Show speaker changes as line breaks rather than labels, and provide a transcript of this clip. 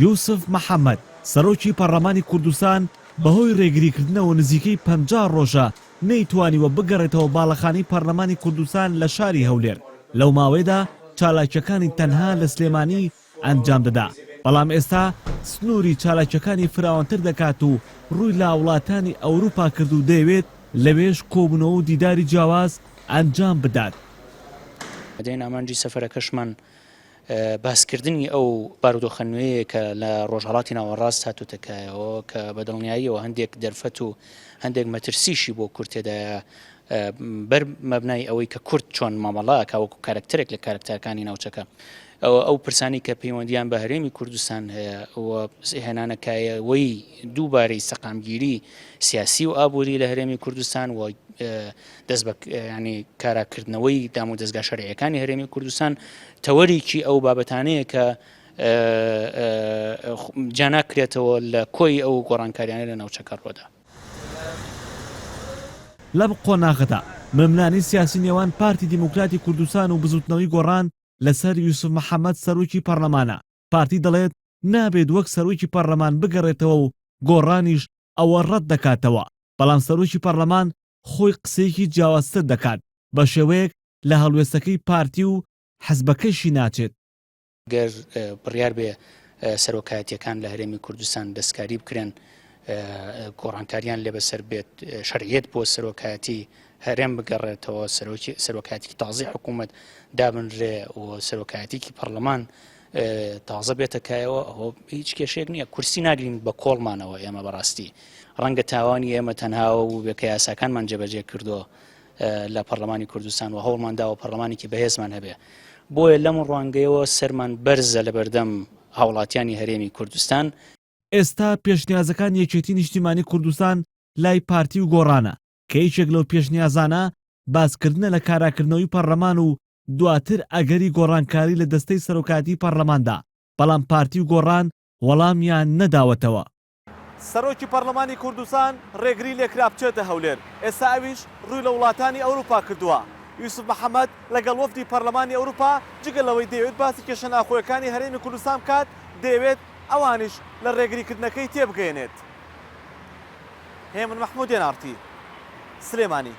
یوسف محەممەد سەرۆکی پەرلەمانی کوردستان بەهۆی ڕێگریکردنەوە نزیکەی 50 ڕۆژە نەیتوانیوە بگەڕێتەوە باڵەخانەی پەرلەمانی کوردستان لە شاری هەولێر. لەو ماوەیەدا چالاکیەکانی تەنها لە سلێمانی ئەنجام دەدا، بەڵام ئێستا سنووری چالاکیەکانی فراوانتر دەکات و ڕووی لە وڵاتانی ئەوروپا کرد و دەیەوێت لەوێش کۆبوونەوە و دیداری جیاواز ئەنجام بدات.
دەین ئامانجی سەفەرەکەشمان باسکردنی ئەو بارودۆخەنوەیە کە لە ڕۆژهەڵاتی ناوەڕاست هاتووتەکایەوە کە بە دڵنیاییەوە هەندێک دەرفەت و هەندێک مەترسیشی بۆ کورد تێدایە بەر مەبنای ئەوەی کە کورد چۆن مامەڵەکە وەکو کارکتەرێک لە کارکتەرەکانی ناوچەکە. ئەو پرسانی کە پەیوەندیان بە هەرێمی کوردستان هەیە و هێنانەکایەوەی دووبارەی سەقامگیری سیاسی و ئابووری لە هەرێمی کوردستان و دەست بە ینی کاراکردنەوەی دام و دەستگا شەرعیەکانی هەرێمی کوردستان تەوەریکی ئەو بابەتانەیە کە جاناکرێتەوە لە کۆی ئەو گۆڕانکاریانە لە ناوچەکە ڕۆدا.
لەم قۆناغەدا مەمنانی سیاسی نێوان پارتی دیموکراتی کوردستان و بزوتنەوەی گۆڕان لەسەر یوسف محەممەد سەرۆکی پەرلەمانە. پارتی دەڵێت نابێت وەک سەرۆکی پەرلەمان بگەڕێتەوە و گۆڕانیش ئەوە ڕەت دەکاتەوە، بەڵام سەرۆکی پەرلەمان خۆی قسەیەکی جیاوازتر دەکات بە شێوەیەک لە هەڵوێستەکەی پارتی و حەزبەکەیشی ناچێت.
گەر بڕیار بێ سەرۆکایەتیەکان لە هەرێمی کوردستان دەستکاری بکرێن گۆڕانکاریان لێ بەسەر بێت، شەرعیەت بۆ سەرۆکایەتی هەرێم بگەڕێتەوە، سەرۆکایەتێکی تازی حکوومەت دابنرێ و سەرۆکایەتێکی پەرلەمان تازە بێتەکایەوە، ئەوە هیچ کێشێک نییە. کورسی ناگرین بە کۆڵمانەوە. ئێمە بەڕاستی ڕەنگە تاوانی ئێمە تەنها و بێکە یاساکانمان جێبەجێ کردووە لە پەرلەمانی کوردستان و هەوڵمانداوە پەرلەمانێکی بەهێزمان هەبێ. بۆیە لەم ڕوانگەیەوە سەرمان بەرزە لە بەردەم هاوڵاتیانی هەرێمی کوردستان.
ئێستا پێشنیازەکان یەکێتی نیشتیمانی کوردستان لای پارتی و گۆڕانە کە هیچێک لەو پێشنیازانە باسکردنە لە کاراکردنەوەی پەرلەمان و دواتر ئەگەری گۆڕانکاری لە دەستەی سەرۆکاتی پەرلەماندا، بەڵام پارتی و گۆڕان وەڵامیان نەداوەتەوە. سەرۆکی پەرلەمانی کوردستان ڕێگری لێکرا بچێتە هەولێر، ئێستا ئەویش ڕووی لە وڵاتانی ئەوروپا کردووە. یوسف محەممەد لەگەڵ وەفدی پەرلەمانی ئەوروپا جگەلەوەی دەیەوێت باسی کێشە ناخۆیەکانی هەرێمی کوردستان بکات، دەیەوێت ئەوانیش لە ڕێگریکردنەکەی تێبگەێنێت. هێمن مەحموودیان ئارتی، سلێمانی.